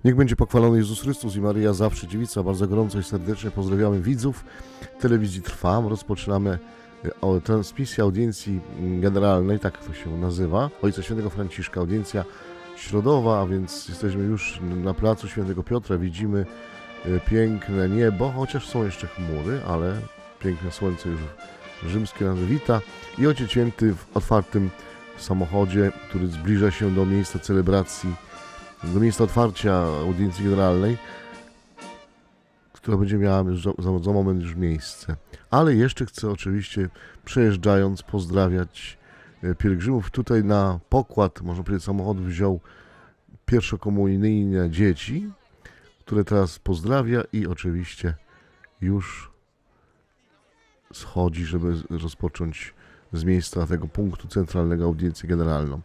Niech będzie pochwalony Jezus Chrystus i Maryja zawsze Dziewica. Bardzo gorąco i serdecznie pozdrawiamy widzów telewizji Trwam. Rozpoczynamy transmisję audiencji generalnej, tak to się nazywa, Ojca Świętego Franciszka, audiencja środowa, a więc jesteśmy już na placu Świętego Piotra, widzimy piękne niebo, chociaż są jeszcze chmury, ale piękne słońce już rzymskie nas wita i Ojciec Święty w otwartym samochodzie, który zbliża się do miejsca celebracji, do miejsca otwarcia audiencji generalnej, która będzie miała za moment już miejsce. Ale jeszcze chcę oczywiście, przejeżdżając, pozdrawiać pielgrzymów. Tutaj na pokład, można powiedzieć, samochodu wziął pierwszokomunijne dzieci, które teraz pozdrawia i oczywiście już schodzi, żeby rozpocząć z miejsca tego punktu centralnego audiencję generalną.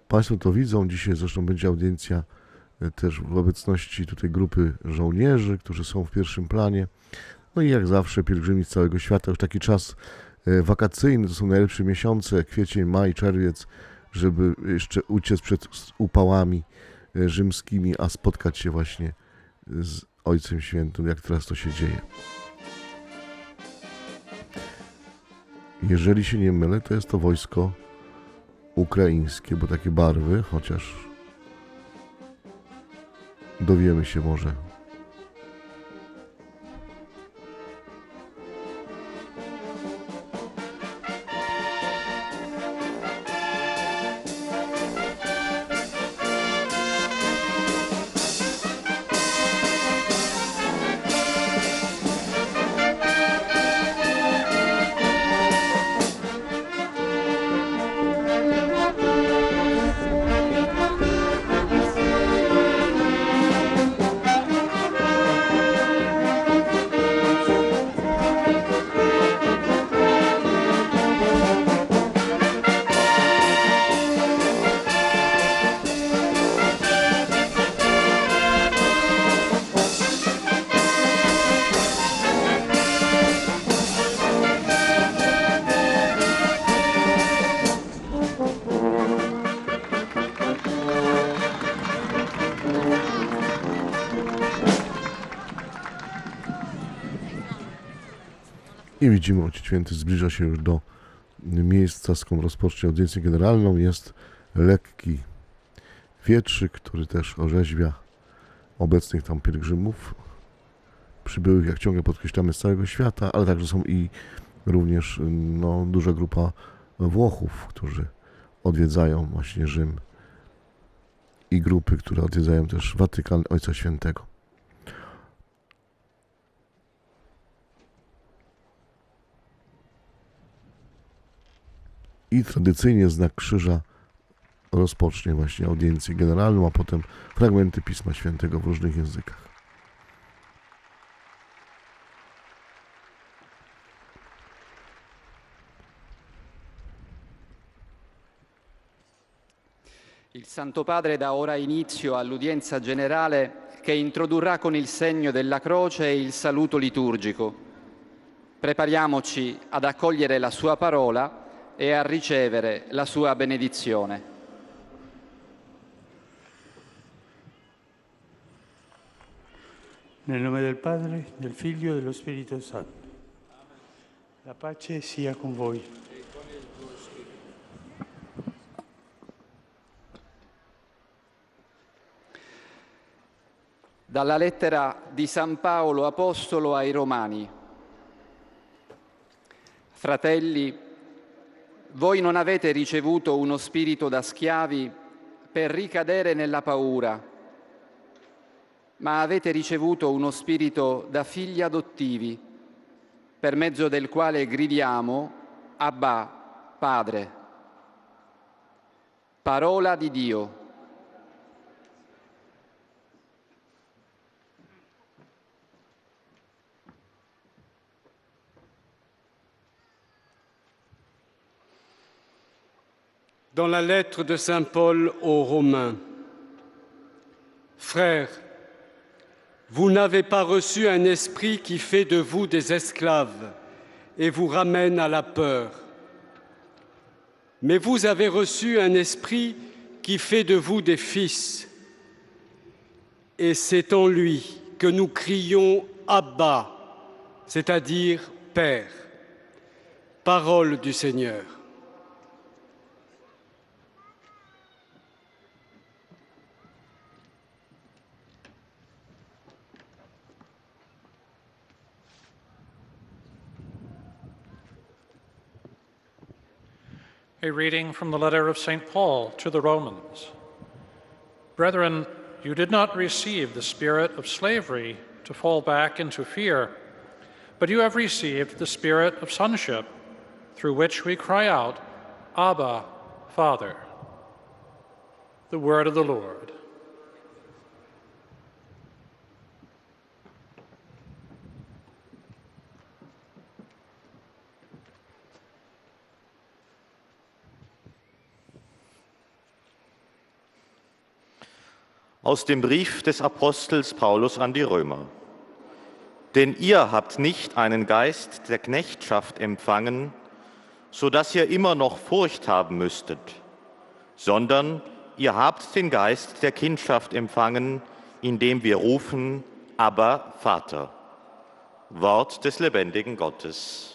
Państwo to widzą, dzisiaj zresztą będzie audiencja też w obecności tutaj grupy żołnierzy, którzy są w pierwszym planie. No i jak zawsze pielgrzymi z całego świata, już taki czas wakacyjny, to są najlepsze miesiące, kwiecień, maj, czerwiec, żeby jeszcze uciec przed upałami rzymskimi, a spotkać się właśnie z Ojcem Świętym, jak teraz to się dzieje. Jeżeli się nie mylę, to jest to wojsko ukraińskie, bo takie barwy, chociaż dowiemy się może. I widzimy, Ojciec Święty zbliża się już do miejsca, skąd rozpocznie audiencję generalną. Jest lekki wietrzyk, który też orzeźwia obecnych tam pielgrzymów, przybyłych, jak ciągle podkreślamy, z całego świata, ale także są i również duża grupa Włochów, którzy odwiedzają właśnie Rzym i grupy, które odwiedzają też Watykan Ojca Świętego. I tradycyjnie znak krzyża rozpocznie właśnie audiencję generalną, a potem fragmenty Pisma Świętego w różnych językach. Il Santo Padre dà ora inizio all'udienza generale che introdurrà con il segno della croce e il saluto liturgico. Prepariamoci ad accogliere la sua parola e a ricevere la sua benedizione. Nel nome del Padre, del Figlio e dello Spirito Santo. La pace sia con voi. Dalla lettera di San Paolo Apostolo ai Romani. Fratelli, voi non avete ricevuto uno spirito da schiavi per ricadere nella paura, ma avete ricevuto uno spirito da figli adottivi, per mezzo del quale gridiamo Abba, Padre. Parola di Dio. Dans la lettre de Saint Paul aux Romains, Frères, vous n'avez pas reçu un esprit qui fait de vous des esclaves et vous ramène à la peur. Mais vous avez reçu un esprit qui fait de vous des fils. Et c'est en lui que nous crions « Abba », c'est-à-dire « Père ». Parole du Seigneur. A reading from the letter of St. Paul to the Romans. Brethren, you did not receive the spirit of slavery to fall back into fear, but you have received the spirit of sonship, through which we cry out, Abba, Father. The word of the Lord. Aus dem Brief des Apostels Paulus an die Römer. Denn ihr habt nicht einen Geist der Knechtschaft empfangen, so dass ihr immer noch Furcht haben müsstet, sondern ihr habt den Geist der Kindschaft empfangen, indem wir rufen, Abba, Vater. Wort des lebendigen Gottes.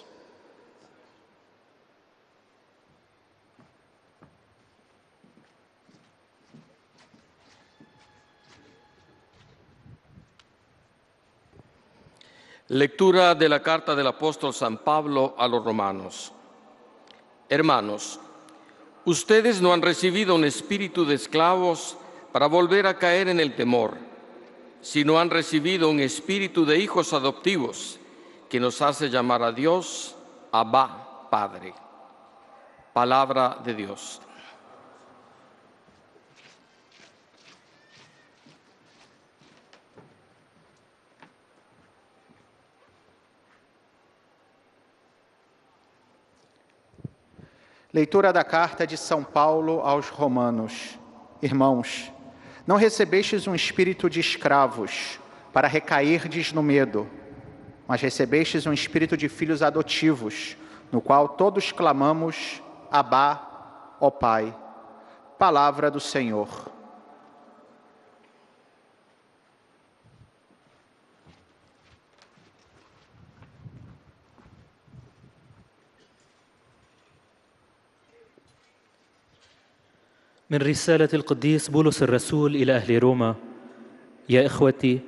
Lectura de la carta del apóstol San Pablo a los romanos. Hermanos, ustedes no han recibido un espíritu de esclavos para volver a caer en el temor, sino han recibido un espíritu de hijos adoptivos que nos hace llamar a Dios Abba, Padre. Palabra de Dios. Leitura da carta de São Paulo aos Romanos. Irmãos, não recebestes um espírito de escravos para recairdes no medo, mas recebestes um espírito de filhos adotivos, no qual todos clamamos, Abá, ó Pai. Palavra do Senhor. من رسالة القديس بولس الرسول إلى أهل روما. يا إخوتي،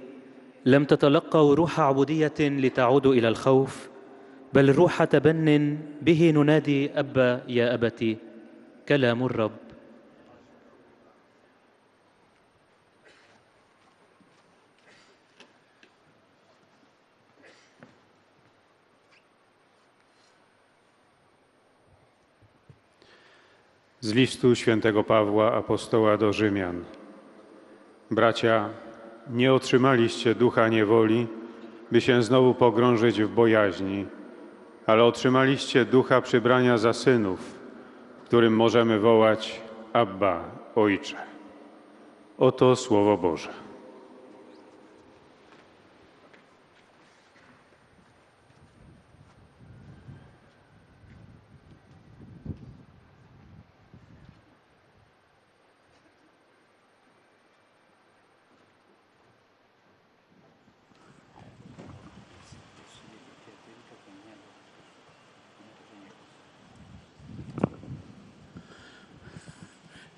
لم تتلقوا روح عبودية لتعودوا إلى الخوف، بل روح تبن به ننادي أبا يا أبتي. كلام الرب. Z listu świętego Pawła, apostoła do Rzymian. Bracia, nie otrzymaliście ducha niewoli, by się znowu pogrążyć w bojaźni, ale otrzymaliście ducha przybrania za synów, w którym możemy wołać Abba, Ojcze. Oto Słowo Boże.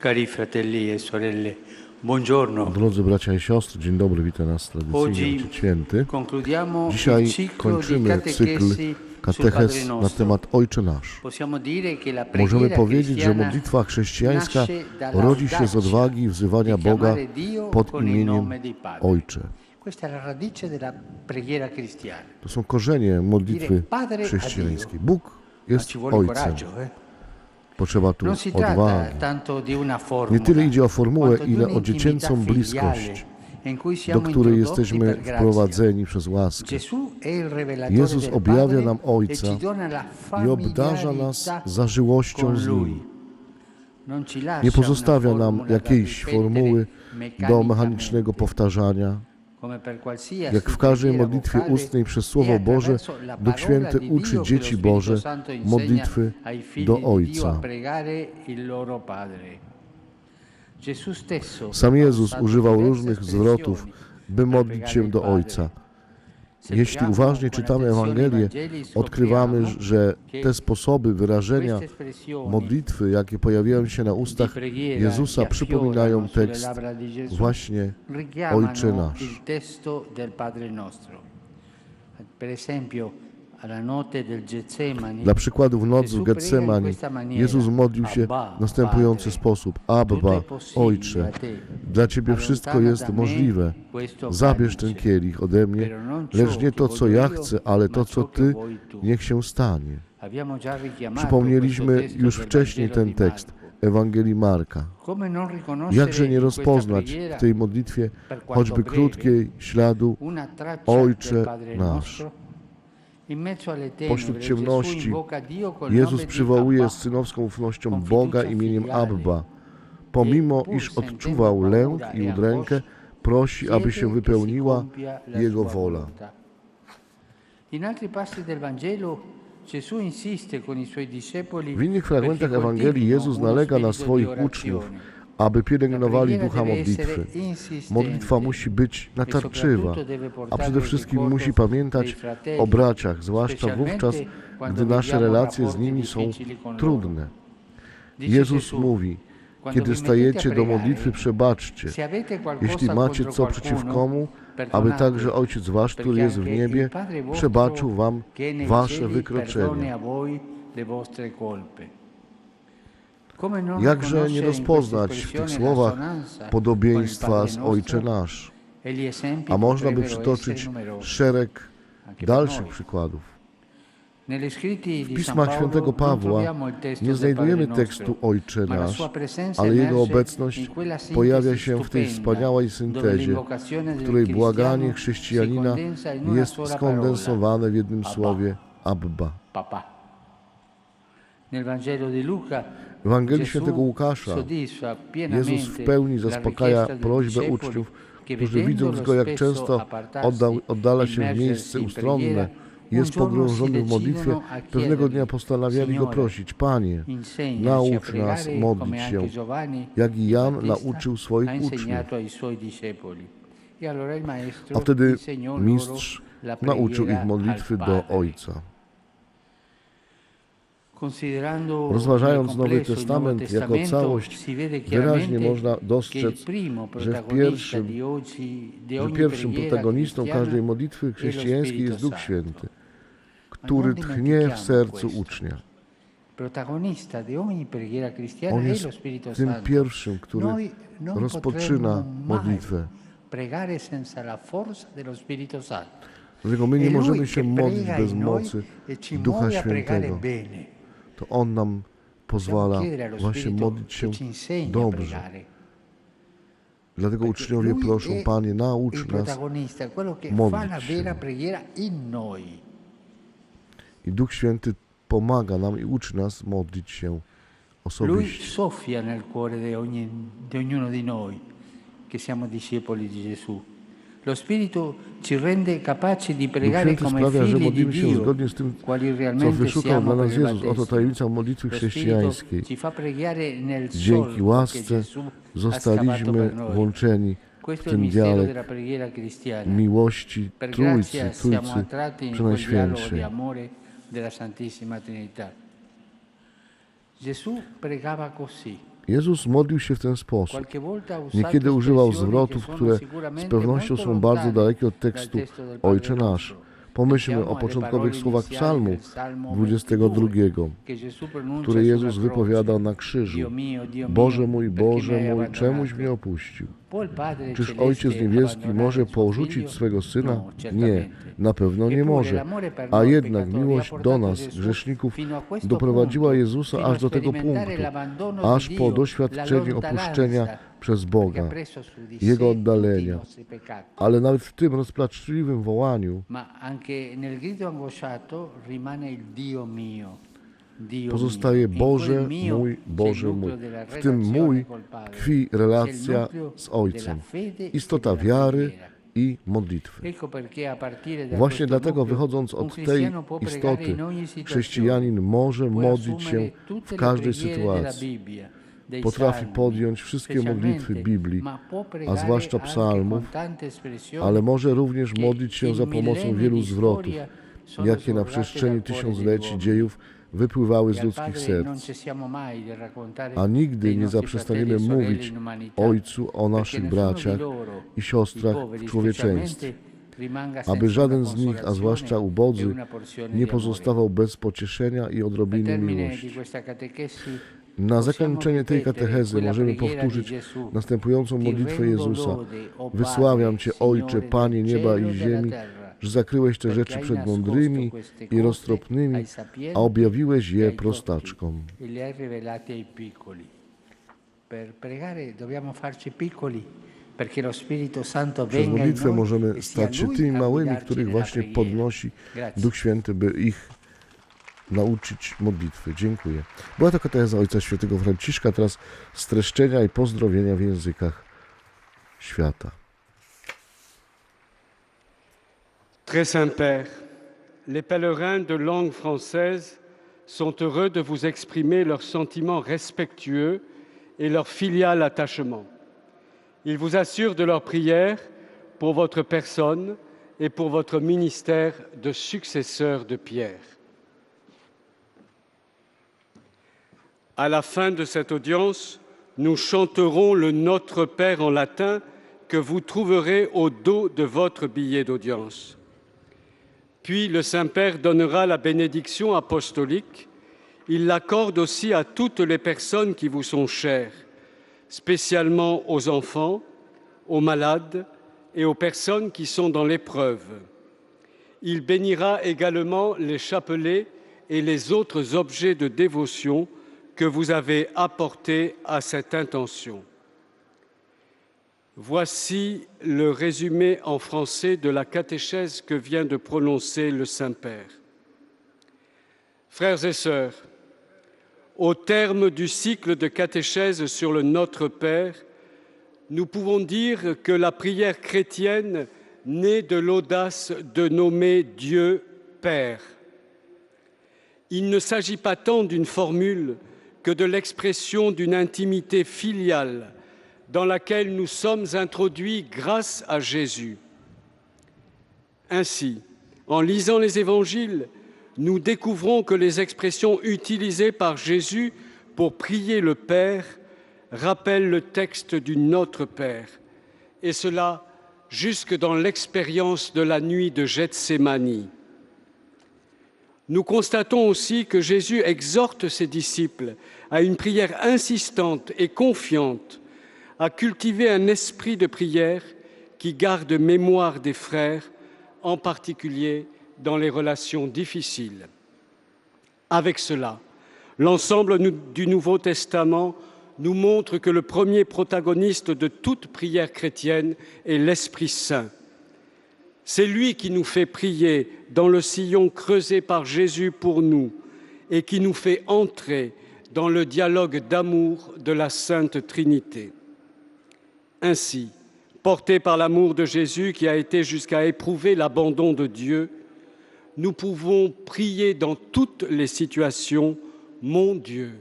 Cari fratelli e sorelle, buongiorno. Drodzy bracia i siostry, dzień dobry, witam nas tradycyjnie Oggi Ojciec Święty. concludiamo Dzisiaj il ciclo di kończymy cykl catechesi sul katechez Padre na Nostro. temat Ojcze Nasz. Possiamo dire che la Możemy preghiera powiedzieć, że cristiana modlitwa chrześcijańska nasce dalla rodzi się z audacia odwagi wzywania di Boga chiamare Dio pod con il imieniem nome di Padre. Ojcze. Questa è la radice della preghiera cristiana. To są korzenie modlitwy Dire Padre a chrześcijańskiej. Dio. Bóg Ma jest ci vuole Ojcem. coraggio, Potrzeba tu Non si tratta odwagi. tanto di una Nie formula, tyle idzie o formułę, quanto di ile o un'intimità dziecięcą bliskość, filiale in cui do siamo której introdotti jesteśmy per grazia. wprowadzeni przez łaskę. Gesù è il revelatore Jezus del objawia Padre nam Ojca e ci dona la i obdarza nas familiarità zażyłością con z Lui. Nim. Non ci lascia Nie una pozostawia nam formula da jakiejś ripetere formuły do meccanicamente. mechanicznego powtarzania, Jak w każdej modlitwie ustnej przez Słowo Boże, Duch Święty uczy dzieci Boże modlitwy do Ojca. Sam Jezus używał różnych zwrotów, by modlić się do Ojca. Jeśli uważnie czytamy Ewangelię, odkrywamy, że te sposoby wyrażenia modlitwy, jakie pojawiają się na ustach Jezusa, przypominają tekst właśnie Ojcze Nasz. Dla przykładu w nocy w Getsemani Jezus modlił się w następujący sposób: Abba, Ojcze, dla Ciebie wszystko jest możliwe. Zabierz ten kielich ode mnie, lecz nie to, co ja chcę, ale to, co Ty, niech się stanie. Przypomnieliśmy już wcześniej ten tekst Ewangelii Marka. Jakże nie rozpoznać w tej modlitwie choćby krótkiej śladu Ojcze nasz. Pośród ciemności Jezus przywołuje z synowską ufnością Boga imieniem Abba. Pomimo iż odczuwał lęk i udrękę, prosi, aby się wypełniła Jego wola. W innych fragmentach Ewangelii Jezus nalega na swoich uczniów, aby pielęgnowali ducha modlitwy. Modlitwa musi być natarczywa, a przede wszystkim musi pamiętać o braciach, zwłaszcza wówczas, gdy nasze relacje z nimi są trudne. Jezus mówi: kiedy stajecie do modlitwy, przebaczcie. Jeśli macie co przeciw komu, aby także Ojciec Wasz, który jest w niebie, przebaczył wam wasze wykroczenia. Jakże nie rozpoznać w tych słowach podobieństwa z Ojcze Nasz? A można by przytoczyć szereg dalszych przykładów. W pismach świętego Pawła nie znajdujemy tekstu Ojcze Nasz, ale Jego obecność pojawia się w tej wspaniałej syntezie, w której błaganie chrześcijanina jest skondensowane w jednym słowie Abba. W Ewangelii świętego Łukasza Jezus w pełni zaspokaja prośbę uczniów, którzy widząc Go, jak często oddala się w miejsce ustronne i jest pogrążony w modlitwie, pewnego dnia postanawiali Go prosić: Panie, naucz nas modlić się, jak i Jan nauczył swoich uczniów. A wtedy mistrz nauczył ich modlitwy do Ojca. Rozważając Nowy Testament jako całość, wyraźnie można dostrzec, że pierwszym protagonistą każdej modlitwy chrześcijańskiej jest Duch Święty, który tchnie w sercu ucznia. On jest tym pierwszym, który rozpoczyna modlitwę. Dlatego my nie możemy się modlić bez mocy Ducha Świętego. To On nam pozwala właśnie modlić się dobrze. Dlatego uczniowie proszą: Panie, naucz nas modlić się. I Duch Święty pomaga nam i uczy nas modlić się osobiście. Soffia nel cuore di ognuno di noi che siamo discepoli di Gesù. Lo Spirito ci rende capaci di pregare come sprawia, że figli di modlimy się Dio, zgodnie z tym, quali co realmente wyszukał siamo dla nas per il Jezus. Oto battesimo. tajemnica modlitwy Lo Spirito chrześcijańskiej. ci fa pregare nel Dzięki solco che łasce Gesù ha scavato zostaliśmy per noi. włączeni w Questo è il ten mistero dialog della preghiera cristiana. miłości Per grazia Trójcy siamo attratti in quel dialogo Przenajświętszej. di amore della Santissima Trinità. Gesù pregava così. Jezus modlił się w ten sposób. Qualche volta ha usato Niekiedy używał espressioni zwrotów, che sono które z sicuramente pewnością molto są bardzo lontane dalekie od dal tekstu testo del Ojcze Padre Nasz. Nostro. Pomyślmy Pensiamo o alle początkowych parole słowach iniziali psalmu del Salmo 22, che Gesù pronuncia które Jezus sulla wypowiada croce. na krzyżu. Dio mio, Boże perché mój, mi hai czemuś abbandonato? mnie opuścił? Può il Padre Czyż Celeste Ojciec Niebieski abbandonare może il suo porzucić figlio? swego Syna? No, Nie, certamente. na pewno nie Eppure może. l'amore per A noi jednak peccatori miłość ha do portato nas, Gesù grzeszników, fino a questo doprowadziła punto, Jezusa fino a aż do tego sperimentare punktu, l'abbandono aż di po Dio, doświadczenie la opuszczenia lontananza przez che ha Boga, preso su di Jego sé oddalenia. tutti i nostri peccati. Ale nawet w tym rozpaczliwym wołaniu Ma anche nel grido angosciato rimane il Dio mio. Dio pozostaje mio. Boże In quel mio mój, c'è il Boże mój. nucleo della W tym relazione mój col Padre. tkwi C'è il relacja nucleo z della Ojcem. fede e Istota della wiary preghiera. i modlitwy. Ecco perché a partire da Właśnie questo dlatego, nucleo, wychodząc un od tej cristiano può pregare istoty, in ogni situazione, chrześcijanin może può modlić się assumere tutte w le każdej preghiere della sytuacji. Bibbia, dei Potrafi salmi, podjąć wszystkie modlitwy specialmente, Biblii, ma può a pregare zwłaszcza anche psalmów, con tante espressioni ale może również che modlić się za in pomocą millenni wielu di zwrotów, storia sono jakie na sgorgate przestrzeni dal cuore tysiącleci dell'uomo. dziejów wypływały z E al ludzkich Padre non serc. cessiamo mai di raccontare A nigdy dei nie nostri zaprzestanimy fratelli e sorelle mówić in umanità, Ojcu o perché naszych nessuno di braciach loro, i i siostrach poveri w człowieczeństwie, specialmente, rimanga aby senza żaden una z nich, a consolazione zwłaszcza e ubodzy, una porzione nie di amore. pozostawał bez pocieszenia i Al odrobiny termine di miłości. questa catechesi Na possiamo zakończenie tej ripetere katechezy quella możemy preghiera di powtórzyć Gesù. następującą Ti modlitwę rendo Jezusa. lode, o Wysławiam Padre, Cię, Ojcze, Signore Panie del nieba cielo i e della ziemi, terra, że zakryłeś te perché rzeczy hai przed nascosto mądrymi queste i cose roztropnymi, ai sapienti a objawiłeś e je ai dotti prostaczkom. e li hai rivelati ai piccoli. Per pregare dobbiamo farci piccoli, perché lo Spirito Santo Przez venga in modlitwę noi możemy e sia stać się Lui tymi a małymi, guidarci których nella właśnie preghiera. podnosi Grazie. Duch Święty, by ich nauczyć modlitwy. Dziękuję. Była to katecheza Ojca Świętego Franciszka, teraz streszczenia i pozdrowienia w językach świata. Très Saint-Père, les pèlerins de langue française sont heureux de vous exprimer leurs sentiments respectueux et leur filial attachement. Ils vous assurent de leur prière pour votre personne et pour votre ministère de successeur de Pierre. À la fin de cette audience, nous chanterons le Notre Père en latin que vous trouverez au dos de votre billet d'audience. Puis le Saint-Père donnera la bénédiction apostolique. Il l'accorde aussi à toutes les personnes qui vous sont chères, spécialement aux enfants, aux malades et aux personnes qui sont dans l'épreuve. Il bénira également les chapelets et les autres objets de dévotion que vous avez apportés à cette intention. Voici le résumé en français de la catéchèse que vient de prononcer le Saint-Père. Frères et sœurs, au terme du cycle de catéchèse sur le Notre Père, nous pouvons dire que la prière chrétienne naît de l'audace de nommer Dieu Père. Il ne s'agit pas tant d'une formule que de l'expression d'une intimité filiale dans laquelle nous sommes introduits grâce à Jésus. Ainsi, en lisant les évangiles, nous découvrons que les expressions utilisées par Jésus pour prier le Père rappellent le texte du Notre Père, et cela jusque dans l'expérience de la nuit de Gethsémani. Nous constatons aussi que Jésus exhorte ses disciples à une prière insistante et confiante, à cultiver un esprit de prière qui garde mémoire des frères, en particulier dans les relations difficiles. Avec cela, l'ensemble du Nouveau Testament nous montre que le premier protagoniste de toute prière chrétienne est l'Esprit Saint. C'est lui qui nous fait prier dans le sillon creusé par Jésus pour nous et qui nous fait entrer dans le dialogue d'amour de la Sainte Trinité. Ainsi, portés par l'amour de Jésus qui a été jusqu'à éprouver l'abandon de Dieu, nous pouvons prier dans toutes les situations « Mon Dieu »,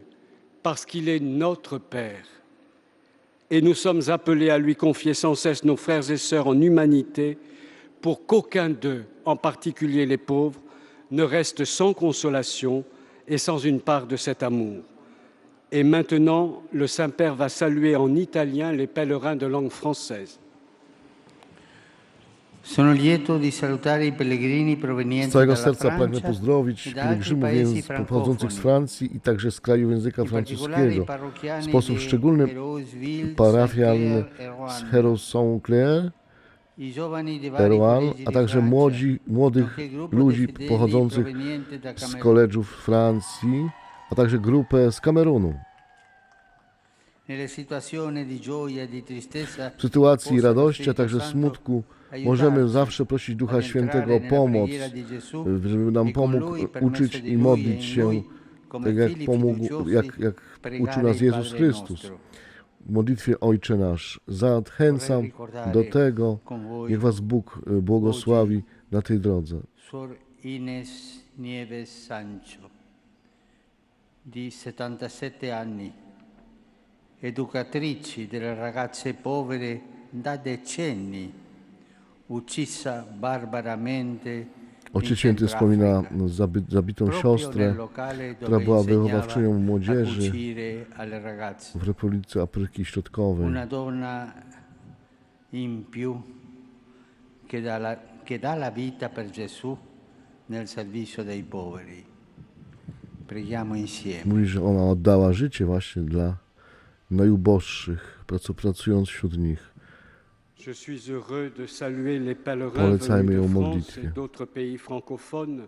parce qu'il est notre Père. Et nous sommes appelés à lui confier sans cesse nos frères et sœurs en humanité pour qu'aucun d'eux, en particulier les pauvres, ne reste sans consolation et sans une part de cet amour. Et maintenant, le Saint-Père va saluer en italien les pèlerins de langue française. Sono lieto di salutare i pellegrini provenienti Z całego dalla serca pragnę Francia pozdrowić e da altri pielgrzymów paesi pochodzących z francofoni. Francji i także z kraju języka In particolare i francuskiego. W parrocchiani sposób di szczególny Hérouville, parafian Saint-Clair e z Roanne. Hérault-Saint-Clair, I giovani di vari Eroan, collegi a di także Francia, młodych nonché il gruppo ludzi dei fedeli pochodzących proveniente da z Camerun. kolegów Francji, a także grupę z Kamerunu. Nelle situazioni di gioia e di tristezza, W sytuacji possa lo radości, a Spirito także Santo smutku aiutarci możemy zawsze prosić Ducha ad Świętego entrare o nella pomoc, preghiera di Gesù żeby nam e con pomógł Lui, per uczyć mezzo di i Lui modlić e in się, Lui, come tak jak figli pomógł, fiduciosi, jak uczył pregare nas il Jezus Padre Chrystus. nostro. w modlitwie Ojcze Nasz. Zachęcam do tego, niech Was Bóg błogosławi na tej drodze. Suor Ines Nieves Sancho, di 77 anni, educatrice delle ragazze povere da decenni, uccisa barbaramente. Ojciec Święty wspomina zabitą siostrę, która była wychowawczynią młodzieży w Republice Afryki Środkowej. Una donna in più che dà la vita per Gesù nel servizio dei poveri. Preghiamo insieme. Mówi, że ona oddała życie właśnie dla najuboższych, pracując wśród nich. Je suis heureux de saluer les pèlerins Polecajmy ją venus w de France modlitwie. et d'autres pays francophones,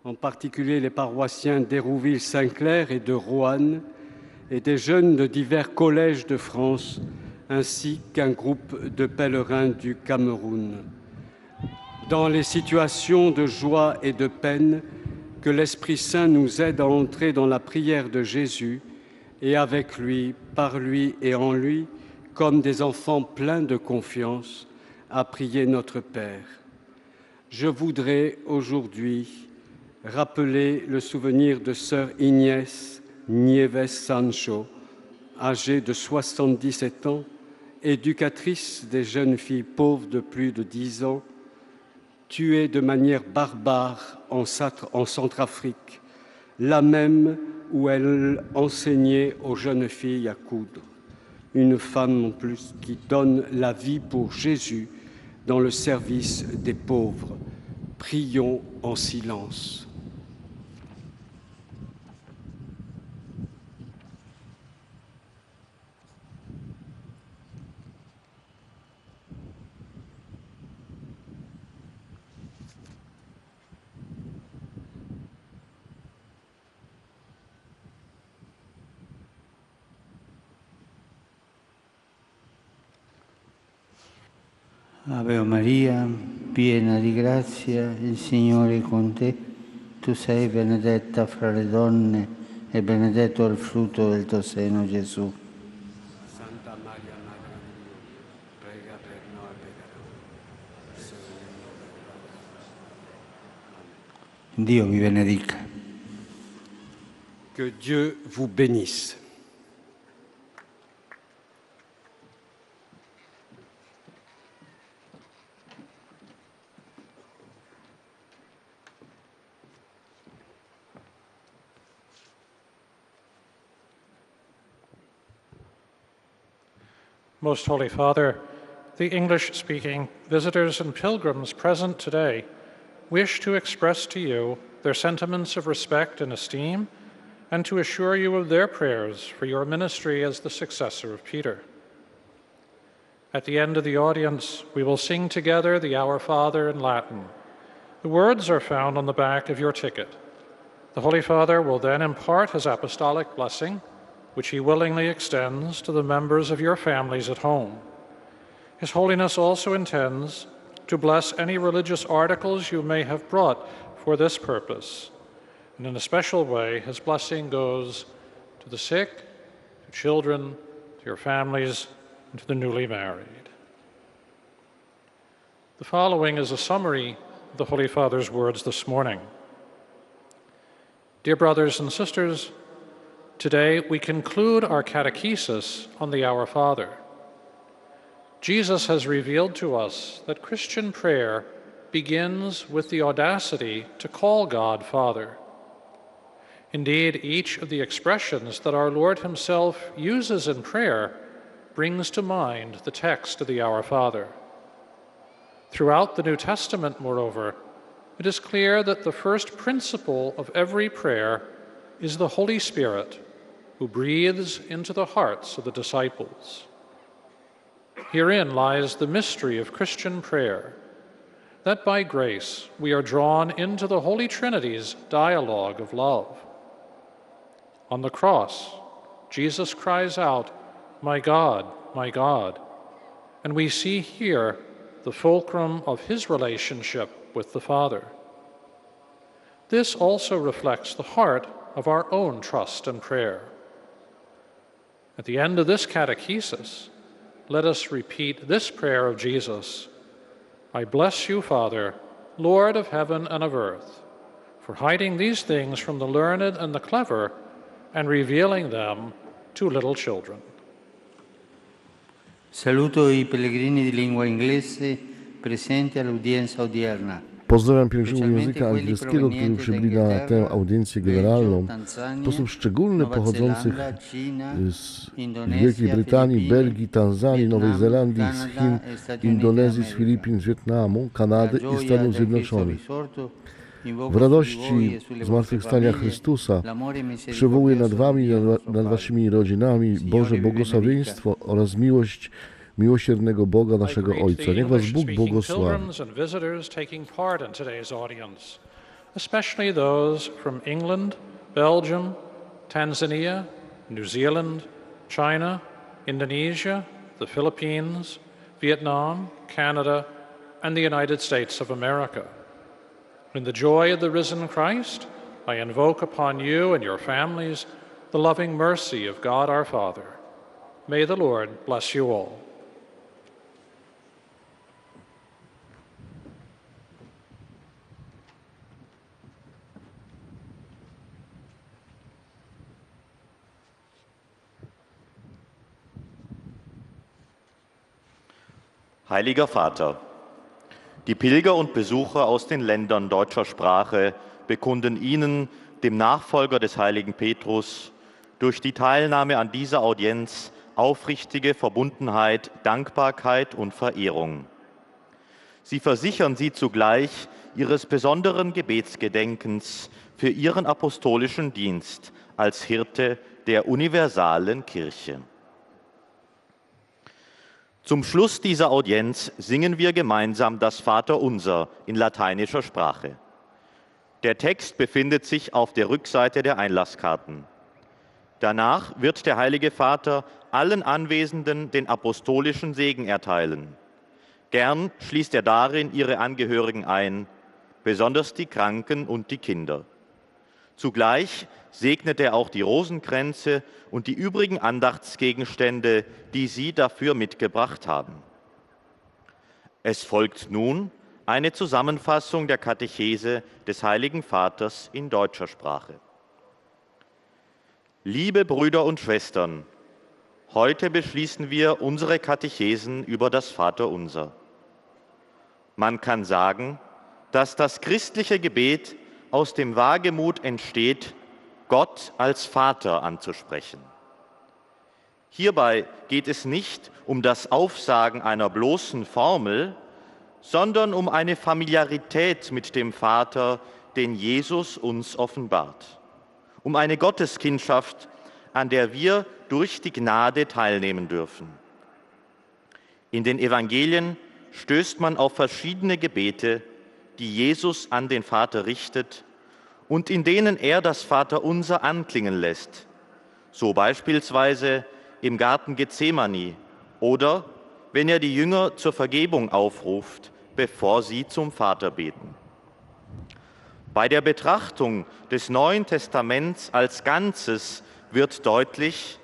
en particulier les paroissiens d'Hérouville-Saint-Clair et de Roanne, et des jeunes de divers collèges de France, ainsi qu'un groupe de pèlerins du Cameroun. Dans les situations de joie et de peine, que l'Esprit Saint nous aide à entrer dans la prière de Jésus et avec lui, par lui et en lui, comme des enfants pleins de confiance, à prier notre Père. Je voudrais aujourd'hui rappeler le souvenir de sœur Inès Nieves Sancho, âgée de 77 ans, éducatrice des jeunes filles pauvres de plus de 10 ans, tuée de manière barbare en Centrafrique, là même où elle enseignait aux jeunes filles à coudre. Une femme en plus qui donne la vie pour Jésus dans le service des pauvres. Prions en silence. Ave Maria, piena di grazia, il Signore è con te. Tu sei benedetta fra le donne e benedetto è il frutto del tuo seno, Gesù. Santa Maria, Madre di Dio, prega per noi peccatori. Dio vi benedica. Que Dieu vous bénisse. Most Holy Father, the English-speaking visitors and pilgrims present today wish to express to you their sentiments of respect and esteem and to assure you of their prayers for your ministry as the successor of Peter. At the end of the audience, we will sing together the Our Father in Latin. The words are found on the back of your ticket. The Holy Father will then impart his apostolic blessing, which he willingly extends to the members of your families at home. His Holiness also intends to bless any religious articles you may have brought for this purpose. And in a special way, his blessing goes to the sick, to children, to your families, and to the newly married. The following is a summary of the Holy Father's words this morning. Dear brothers and sisters, today we conclude our catechesis on the Our Father. Jesus has revealed to us that Christian prayer begins with the audacity to call God Father. Indeed, each of the expressions that our Lord himself uses in prayer brings to mind the text of the Our Father. Throughout the New Testament, moreover, it is clear that the first principle of every prayer is the Holy Spirit, who breathes into the hearts of the disciples. Herein lies the mystery of Christian prayer, that by grace we are drawn into the Holy Trinity's dialogue of love. On the cross, Jesus cries out, my God, and we see here the fulcrum of his relationship with the Father. This also reflects the heart of our own trust and prayer. At the end of this catechesis, let us repeat this prayer of Jesus. I bless you, Father, Lord of heaven and of earth, for hiding these things from the learned and the clever and revealing them to little children. Saluto i pellegrini di lingua inglese presenti all'udienza odierna. Pozdrawiam pielgrzymów języka angielskiego, którzy przybyli na tę audiencję generalną, w sposób szczególny pochodzących z Wielkiej Brytanii, Belgii, Tanzanii, Nowej Zelandii, z Chin, Indonezji, z Filipin, z Wietnamu, Kanady i Stanów Zjednoczonych. W radości zmartwychwstania Chrystusa przywołuję nad wami i nad waszymi rodzinami Boże błogosławieństwo oraz miłość miłosiernego Boga naszego Ojca. Niech was Bóg błogosławi. Especially those from England, Belgium, Tanzania, New Zealand, China, Indonesia, the Philippines, Vietnam, Canada, and the United States of America. In the joy of the risen Christ, I invoke upon you and your families the loving mercy of God our Father. May the Lord bless you all. Heiliger Vater, die Pilger und Besucher aus den Ländern deutscher Sprache bekunden Ihnen, dem Nachfolger des heiligen Petrus, durch die Teilnahme an dieser Audienz aufrichtige Verbundenheit, Dankbarkeit und Verehrung. Sie versichern Sie zugleich Ihres besonderen Gebetsgedenkens für Ihren apostolischen Dienst als Hirte der universalen Kirche. Zum Schluss dieser Audienz singen wir gemeinsam das Vaterunser in lateinischer Sprache. Der Text befindet sich auf der Rückseite der Einlasskarten. Danach wird der Heilige Vater allen Anwesenden den apostolischen Segen erteilen. Gern schließt er darin ihre Angehörigen ein, besonders die Kranken und die Kinder. Zugleich segnet er auch die Rosenkränze und die übrigen Andachtsgegenstände, die Sie dafür mitgebracht haben. Es folgt nun eine Zusammenfassung der Katechese des Heiligen Vaters in deutscher Sprache. Liebe Brüder und Schwestern, heute beschließen wir unsere Katechesen über das Vaterunser. Man kann sagen, dass das christliche Gebet aus dem Wagemut entsteht, Gott als Vater anzusprechen. Hierbei geht es nicht um das Aufsagen einer bloßen Formel, sondern um eine Familiarität mit dem Vater, den Jesus uns offenbart. Um eine Gotteskindschaft, an der wir durch die Gnade teilnehmen dürfen. In den Evangelien stößt man auf verschiedene Gebete, die Jesus an den Vater richtet und in denen er das Vaterunser anklingen lässt, so beispielsweise im Garten Gethsemane oder wenn er die Jünger zur Vergebung aufruft, bevor sie zum Vater beten. Bei der Betrachtung des Neuen Testaments als Ganzes wird deutlich,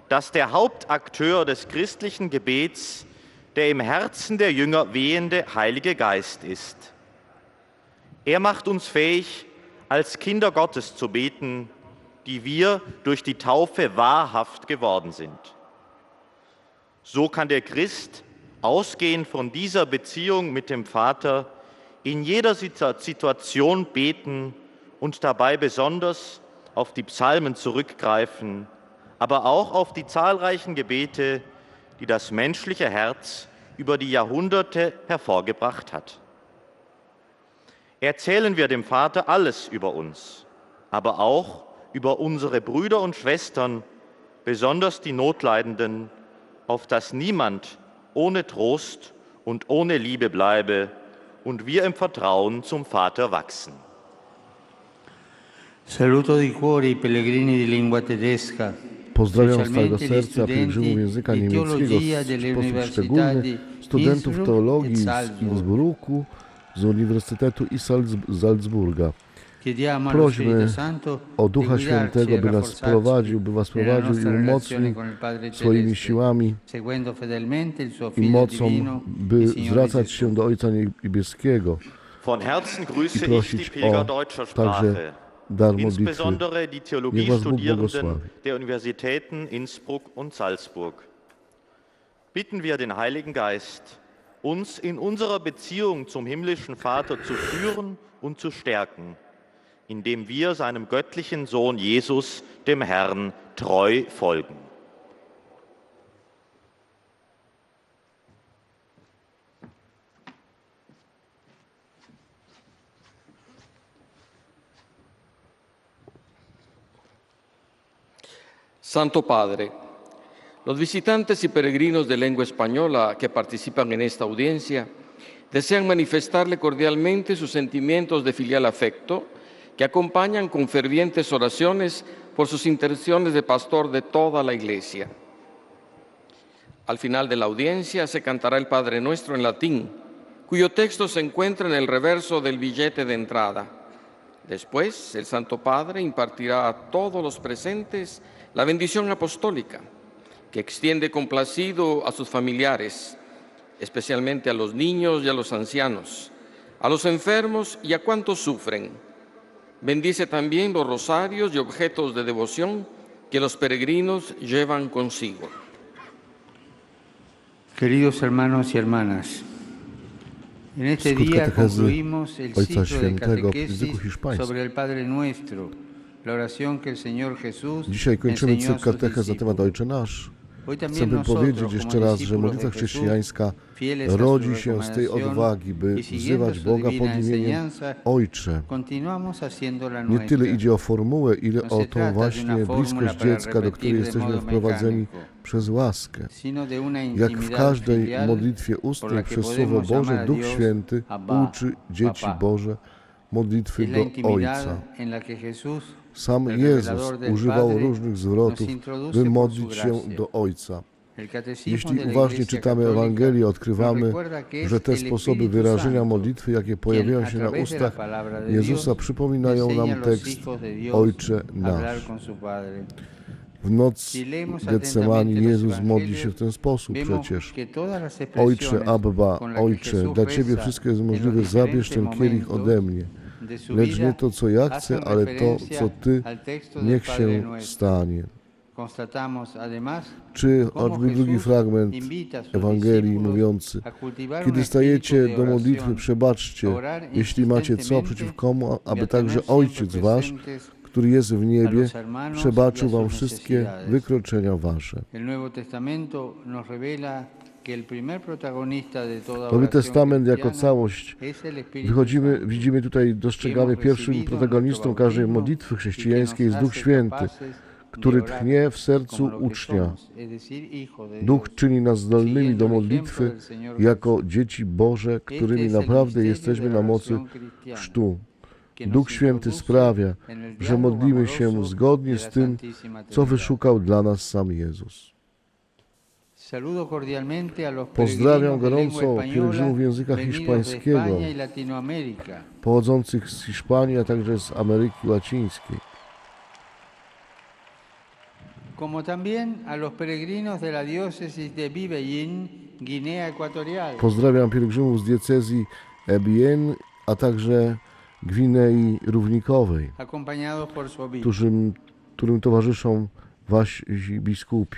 dass der Hauptakteur des christlichen Gebets der im Herzen der Jünger wehende Heilige Geist ist. Er macht uns fähig, als Kinder Gottes zu beten, die wir durch die Taufe wahrhaft geworden sind. So kann der Christ, ausgehend von dieser Beziehung mit dem Vater, in jeder Situation beten und dabei besonders auf die Psalmen zurückgreifen, aber auch auf die zahlreichen Gebete, die das menschliche Herz über die Jahrhunderte hervorgebracht hat. Erzählen wir dem Vater alles über uns, aber auch über unsere Brüder und Schwestern, besonders die Notleidenden, auf dass niemand ohne Trost und ohne Liebe bleibe und wir im Vertrauen zum Vater wachsen. Saluto di cuore i pellegrini di lingua tedesca. Pozdrawiam z całego serca pielgrzymów języka niemieckiego, w sposób szczególny studentów teologii z Innsbrucku, z Uniwersytetu i Salzburga. Chiediamo allo Spirito Prośmy Santo o di Ducha guidarci Świętego, e by nas rafforzarci prowadził, i nella nostra umocnił relazione con il Padre swoimi Celeste, siłami seguendo fedelmente il suo i Figlio mocą, divino, by il Signore zwracać Gesù. się do Ojca Niebieskiego Von Herzen i grüße ich die prosić Pilger o deutscher także Sprache, dar modlitwy. insbesondere die Niech was Bóg Theologiestudierenden błogosławi. der Universitäten Innsbruck und Salzburg. Bitten wir den Heiligen Geist, uns in unserer Beziehung zum himmlischen Vater zu führen und zu stärken, indem wir seinem göttlichen Sohn Jesus, dem Herrn, treu folgen. Santo Padre, los visitantes y peregrinos de lengua española que participan en esta audiencia desean manifestarle cordialmente sus sentimientos de filial afecto que acompañan con fervientes oraciones por sus intenciones de pastor de toda la Iglesia. Al final de la audiencia se cantará el Padre Nuestro en latín, cuyo texto se encuentra en el reverso del billete de entrada. Después, el Santo Padre impartirá a todos los presentes la bendición apostólica, que extiende complacido a sus familiares, especialmente a los niños y a los ancianos, a los enfermos y a cuantos sufren. Bendice también los rosarios y objetos de devoción que los peregrinos llevan consigo. Queridos hermanos y hermanas, en este Skut día katechezy concluimos el Ojca ciclo de Świętego w języku catequesis hiszpańskim. sobre el Padre Nuestro, la oración que el Señor Jesús Dzisiaj kończymy enseñó a cykl sus katechez na temat discípulos. Ojcze Nasz. Hoy también Chcę nosotros, powiedzieć jeszcze como raz, że discípulos modlitwa de Jesús, chrześcijańska fieles a su rodzi się z tej recomendación odwagi, by y siguiendo wzywać su Boga divina pod imieniem enseñanza, Ojcze. continuamos haciendo la Nie nuestra. tyle idzie o formułę, ile No o se tą trata de właśnie una fórmula bliskość para dziecka, do repetir której de jesteśmy modo wprowadzeni mecánico, przez łaskę. sino de una Jak w intimidad każdej filial modlitwie por la ustnej que przez Słowo podemos llamar Boże, a Duch Dios Święty Abba, uczy dzieci Papa. Boże modlitwy Es la do intimidad Ojca. en la que Jesús, Sam el Jezus revelador del używał Padre, różnych zwrotów, nos introduce by por modlić su się gracia. do Ojca. el catecismo Jeśli de la uważnie Iglesia czytamy Católica, Ewangelię, nos odkrywamy, recuerda que es że te el sposoby Espíritu wyrażenia Santo modlitwy, jakie quien pojawiają a się na través de la ustach palabra de Jezusa, Dios przypominają enseña a nam los tekst hijos de Dios Ojcze a hablar nasz. con su Padre. W noc Si leemos Getsemani atentamente los Jezus modli evangelios, się w ten sposób vemos przecież. que todas las Ojcze expresiones Abba, con las que Ojcze, Jesús dla Ciebie reza wszystko jest en los możliwe, zabierz ten diferentes kielich momentos ode mnie. de su Lecz vida nie to, co ja hacen chcę, ale to, referencia co Ty, al texto del niech Padre się Nuestro. stanie. Constatamos además Czy cómo choćby drugi Jesús fragment invita a sus Ewangelii discípulos mówiący: a cultivar un kiedy espíritu stajecie de do modlitwy, oración, przebaczcie, orar jeśli macie co insistentemente przeciw komu, y aby a także tener Ojciec siempre Wasz, presentes który jest w a niebie, los hermanos przebaczył y a wam sus wszystkie necesidades. wykroczenia wasze. El Nuevo Testamento nos revela que el primer protagonista de toda Nowy oración Testament jako cristiana całość es el Espíritu wychodzimy, Santo. widzimy tutaj, dostrzegamy pierwszym protagonistą każdej modlitwy chrześcijańskiej jest Duch Święty, który tchnie w sercu ucznia. Duch czyni nas zdolnymi do modlitwy jako dzieci Boże, którymi naprawdę jesteśmy na mocy chrztu. Duch Święty sprawia, że modlimy się zgodnie z tym, co wyszukał dla nas sam Jezus. Pozdrawiam gorąco pielgrzymów języka hiszpańskiego, pochodzących z Hiszpanii, a także z Ameryki Łacińskiej. Como también a los peregrinos de la diócesis de Bibeín, Guinea Ecuatorial. Pozdrawiam pielgrzymów z diecezji Ebien, a także Gwinei Równikowej, Acompañados por su obispo. którym towarzyszą wasi biskupi.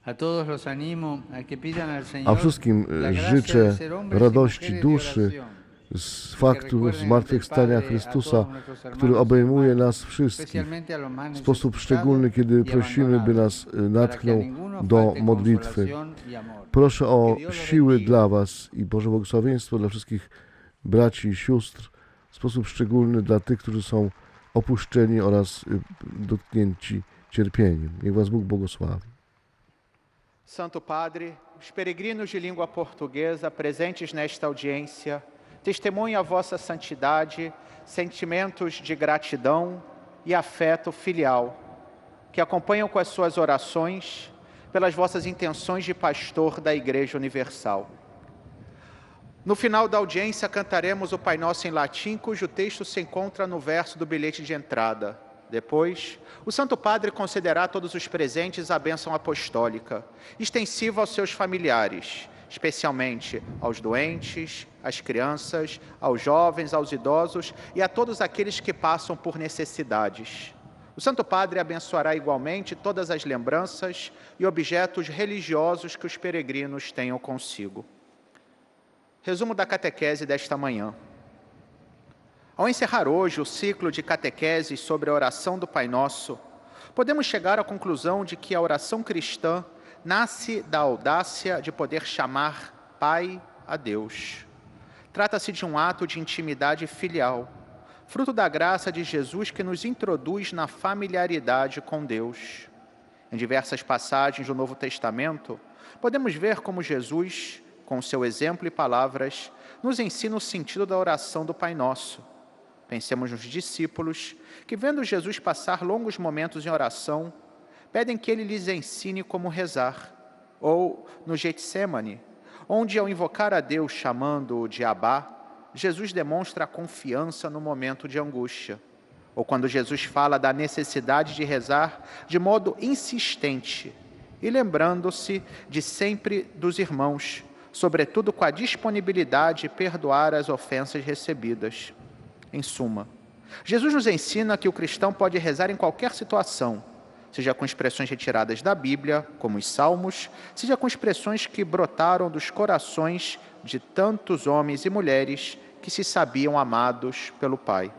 A todos los animo a que pidan al Señor A wszystkim la gracia życzę de ser hombres y radości mujeres de duszy oración, z faktu zmartwychwstania Chrystusa, który obejmuje nas wszystkich. especialmente a los más W sposób necesitados szczególny, kiedy y prosimy, by nas abandonados, natchnął para que a ninguno do falte modlitwy. consolación y amor. Proszę o Que Dios los siły bendiga. dla Was i Boże błogosławieństwo dla wszystkich braci i sióstr, w sposób szczególny dla tych, którzy są opuszczeni oraz dotknięci cierpieniem. Niech Was Bóg błogosławi. Santo Padre, os peregrinos de língua portuguesa presentes nesta audiência testemunham a vossa santidade, sentimentos de gratidão e afeto filial, que acompanham com as suas orações pelas vossas intenções de pastor da Igreja Universal. No final da audiência, cantaremos o Pai Nosso em latim, cujo texto se encontra no verso do bilhete de entrada. Depois, o Santo Padre concederá a todos os presentes a bênção apostólica, extensiva aos seus familiares, especialmente aos doentes, às crianças, aos jovens, aos idosos e a todos aqueles que passam por necessidades. O Santo Padre abençoará igualmente todas as lembranças e objetos religiosos que os peregrinos tenham consigo. Resumo da catequese desta manhã. Ao encerrar hoje o ciclo de catequeses sobre a oração do Pai Nosso, podemos chegar à conclusão de que a oração cristã nasce da audácia de poder chamar Pai a Deus. Trata-se de um ato de intimidade filial, fruto da graça de Jesus que nos introduz na familiaridade com Deus. Em diversas passagens do Novo Testamento, podemos ver como Jesus, com seu exemplo e palavras, nos ensina o sentido da oração do Pai Nosso. Pensemos nos discípulos, que vendo Jesus passar longos momentos em oração, pedem que ele lhes ensine como rezar. Ou no Getsêmani, onde ao invocar a Deus chamando-o de Abá, Jesus demonstra a confiança no momento de angústia. Ou quando Jesus fala da necessidade de rezar de modo insistente e lembrando-se de sempre dos irmãos, sobretudo com a disponibilidade de perdoar as ofensas recebidas. Em suma, Jesus nos ensina que o cristão pode rezar em qualquer situação, seja com expressões retiradas da Bíblia, como os Salmos, seja com expressões que brotaram dos corações de tantos homens e mulheres que se sabiam amados pelo Pai.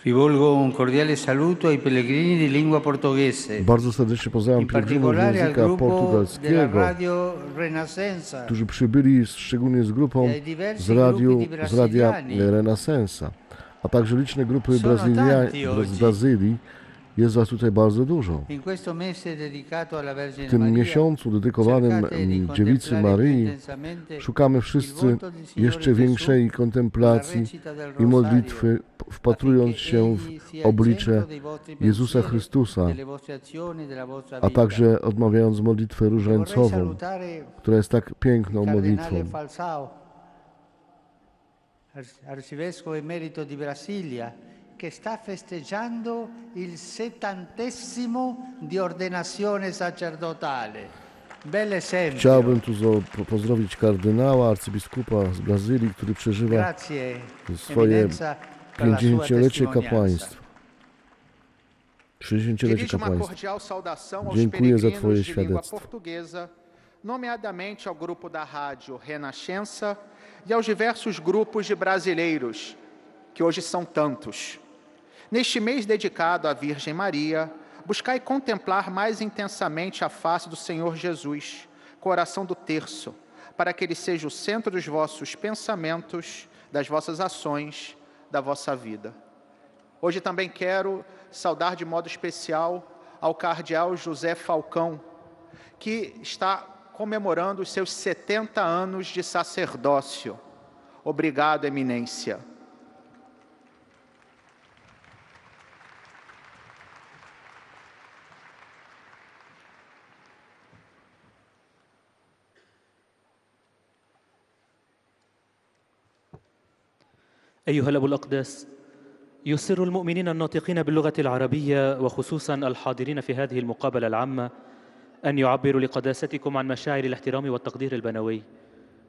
Rivolgo un cordiale saluto ai pellegrini di lingua portoghese, Bardzo serdecznie pozdrawiam in pielgrzymów particolare al języka gruppo della portugalskiego, Radio Renacenza którzy przybyli szczególnie z grupą e ai diversi z gruppi di radia brasiliani. Renasensa, a także liczne grupy Sono tanti z oggi. Brazylii. Jest was tutaj bardzo dużo. In questo mese dedicato alla W Vergine tym Maria, miesiącu dedykowanym cercate di Dziewicy contemplare più Maryi intensamente szukamy il wszyscy volto del Signore jeszcze Gesù, większej la kontemplacji recita del i rosario, modlitwy, wpatrując affinché się egli w sia al oblicze centro dei vostri Jezusa pensieri, Chrystusa, delle vostre azioni, della vostra a vita. także odmawiając modlitwę Vorrei różańcową, salutare która jest tak piękną Cardinale modlitwą. Falsao, arcivescovo emerito di Brasilia, che sta festeggiando il 70° di ordenazione sacerdotale. Bel esempio. Chciałbym tu pozdrowić kardynała, arcybiskupa z Brazylii, który przeżywa Grazie, swoje Eminenza, per la sua 50-lecie testimonianza. kapłaństwa. 60-lecie Dirijo uma kapłaństwa. cordial saudação aos Dziękuję za peregrinos twoje de língua świadectwo. portuguesa, nomeadamente ao grupo da rádio Renascença e aos diversos grupos de brasileiros, que hoje são tantos. Neste mês dedicado à Virgem Maria, buscai contemplar mais intensamente a face do Senhor Jesus, com a oração do terço, para que Ele seja o centro dos vossos pensamentos, das vossas ações, da vossa vida. Hoje também quero saudar de modo especial ao cardeal José Falcão, que está comemorando os seus 70 anos de sacerdócio. Obrigado, Eminência. أيها الأب الأقدس، يسر المؤمنين الناطقين باللغة العربية وخصوصا الحاضرين في هذه المقابلة العامة أن يعبروا لقداستكم عن مشاعر الاحترام والتقدير البنوي،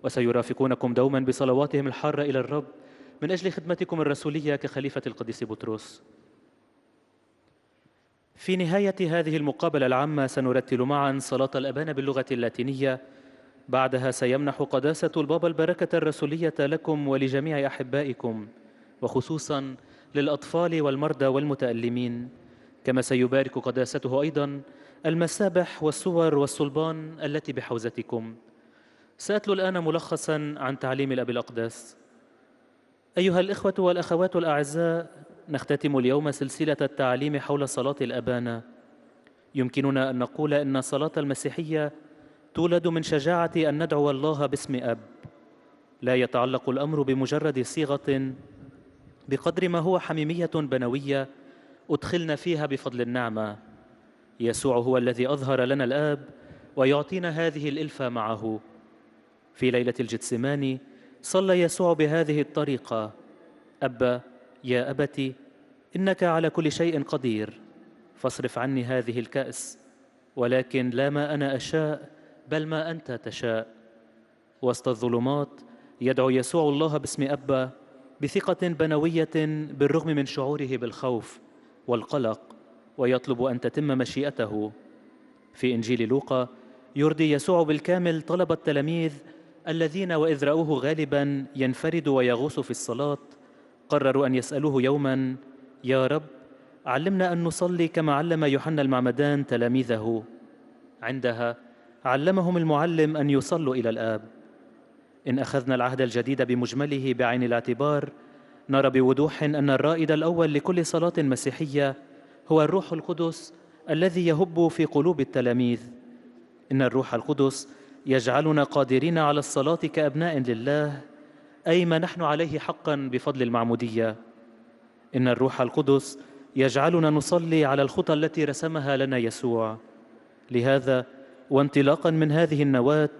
وسيرافقونكم دوما بصلواتهم الحارة إلى الرب من أجل خدمتكم الرسولية كخليفة القديس بطرس. في نهاية هذه المقابلة العامة سنرتل معا صلاة الأبان باللغة اللاتينية. بعدها سيمنح قداسة البابا البركة الرسولية لكم ولجميع أحبائكم، وخصوصا للأطفال والمرضى والمتألمين، كما سيبارك قداسته أيضا المسابح والصور والصلبان التي بحوزتكم. سأتلو الآن ملخصا عن تعليم الأب الأقدس. أيها الإخوة والأخوات الأعزاء، نختتم اليوم سلسلة التعليم حول صلاة الأبانة. يمكننا أن نقول إن صلاة المسيحية تولد من شجاعة أن ندعو الله باسم أب. لا يتعلق الأمر بمجرد صيغة بقدر ما هو حميمية بنوية أدخلنا فيها بفضل النعمة. يسوع هو الذي أظهر لنا الآب ويعطينا هذه الإلفة معه. في ليلة الجتسماني صلى يسوع بهذه الطريقة: أبا يا أبت إنك على كل شيء قدير، فاصرف عني هذه الكأس، ولكن لا ما أنا أشاء بل ما أنت تشاء. وسط الظلمات يدعو يسوع الله باسم أبا بثقة بنوية بالرغم من شعوره بالخوف والقلق، ويطلب أن تتم مشيئته. في إنجيل لوقا يرضي يسوع بالكامل طلب التلاميذ الذين وإذ رأوه غالبا ينفرد ويغوص في الصلاة قرروا أن يسألوه يوما: يا رب، علمنا أن نصلي كما علم يوحنا المعمدان تلاميذه. عندها علمهم المعلم أن يصلوا إلى الآب. إن أخذنا العهد الجديد بمجمله بعين الاعتبار نرى بوضوح أن الرائد الأول لكل صلاة مسيحية هو الروح القدس الذي يهب في قلوب التلاميذ. إن الروح القدس يجعلنا قادرين على الصلاة كأبناء لله، أي ما نحن عليه حقا بفضل المعمودية. إن الروح القدس يجعلنا نصلي على الخطى التي رسمها لنا يسوع. لهذا وانطلاقا من هذه النواة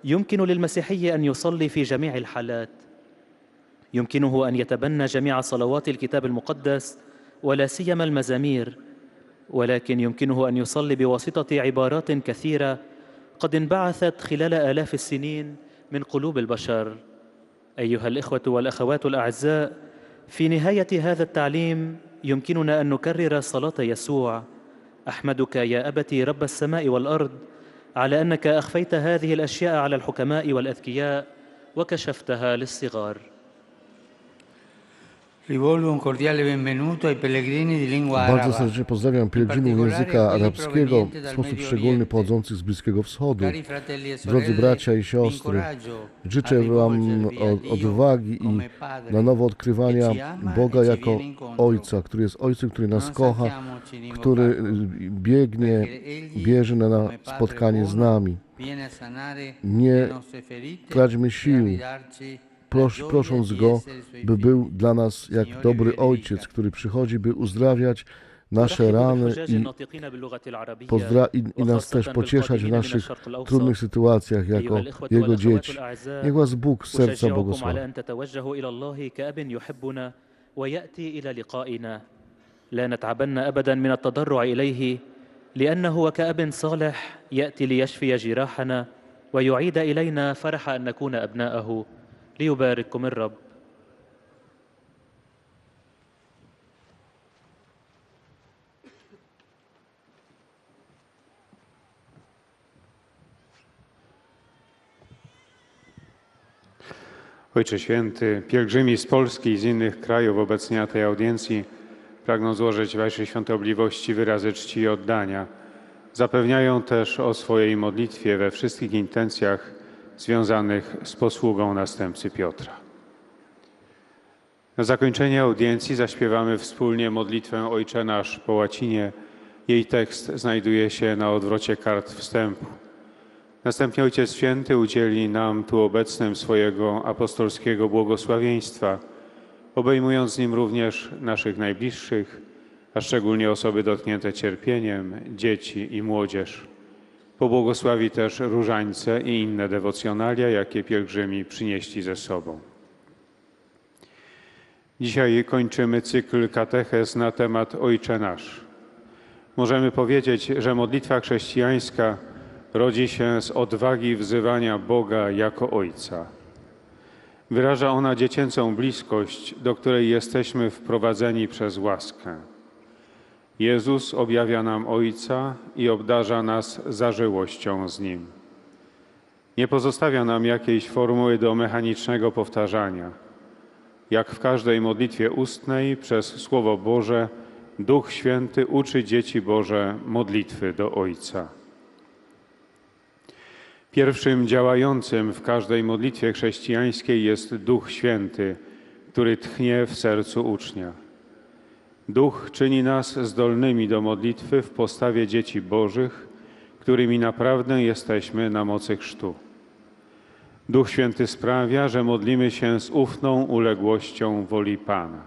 يمكن للمسيحي أن يصلي في جميع الحالات. يمكنه أن يتبنى جميع صلوات الكتاب المقدس ولا سيما المزامير، ولكن يمكنه أن يصلي بواسطة عبارات كثيرة قد انبعثت خلال آلاف السنين من قلوب البشر. أيها الإخوة والأخوات الأعزاء، في نهاية هذا التعليم يمكننا أن نكرر صلاة يسوع: أحمدك يا أبتي رب السماء والأرض على أنك أخفيت هذه الأشياء على الحكماء والأذكياء وكشفتها للصغار. Rivolgo un cordiale benvenuto ai pellegrini di lingua Bardzo araba. serdecznie pozdrawiam pielgrzymów języka arabskiego, w sposób szczególny pochodzących z Bliskiego Wschodu. Cari fratelli e Drodzy sorelle, bracia i vi siostry, incoraggio a życzę Wam rivolgervi a Dio odwagi i come Padre na nowo odkrywania che ci ama Boga e ci jako viene incontro. Ojca, który jest Ojcem, który nas Non kocha, stanchiamoci di który invocarlo, biegnie, perché Egli, bierze na come Padre spotkanie z buono, nami. viene a sanare Nie le nostre ferite traćmy e a sił, ridarci la gioia prosząc di Go, essere Suoi by figli. był dla nas jak Signore dobry benedica. Ojciec, który przychodzi, by uzdrawiać nasze أرحب rany بالحجاج i الناطقين باللغة العربية i nas też وخاصة pocieszać w بالقادمين من naszych الشرق الأوسط. trudnych sytuacjach jako أيها الإخوة Jego والأخوات dzieci. الأعزاء، Niech Was Bóg z serca أشجعكم błogosławi. على أن تتوجهوا إلى الله كأب يحبنا ويأتي إلى لقائنا. لا نتعبن أبدا من التضرع إليه، لأنه وكأب صالح يأتي ليشفي جراحنا ويعيد إلينا فرح أن نكون أبناءه. ليبارككم الرب. Ojcze Święty, pielgrzymi z Polski i z innych krajów obecnie na tej audiencji pragną złożyć Waszej świątobliwości wyrazy czci i oddania. Zapewniają też o swojej modlitwie we wszystkich intencjach związanych z posługą następcy Piotra. Na zakończenie audiencji zaśpiewamy wspólnie modlitwę Ojcze Nasz po łacinie. Jej tekst znajduje się na odwrocie kart wstępu. Następnie Ojciec Święty udzieli nam tu obecnym swojego apostolskiego błogosławieństwa, obejmując nim również naszych najbliższych, a szczególnie osoby dotknięte cierpieniem, dzieci i młodzież. Pobłogosławi też różańce i inne dewocjonalia, jakie pielgrzymi przynieśli ze sobą. Dzisiaj kończymy cykl katechez na temat Ojcze Nasz. Możemy powiedzieć, że modlitwa chrześcijańska rodzi się z odwagi wzywania Boga jako Ojca. Wyraża ona dziecięcą bliskość, do której jesteśmy wprowadzeni przez łaskę. Jezus objawia nam Ojca i obdarza nas zażyłością z Nim. Nie pozostawia nam jakiejś formuły do mechanicznego powtarzania. Jak w każdej modlitwie ustnej, przez Słowo Boże, Duch Święty uczy dzieci Boże modlitwy do Ojca. Pierwszym działającym w każdej modlitwie chrześcijańskiej jest Duch Święty, który tchnie w sercu ucznia. Duch czyni nas zdolnymi do modlitwy w postawie dzieci Bożych, którymi naprawdę jesteśmy na mocy chrztu. Duch Święty sprawia, że modlimy się z ufną uległością woli Pana.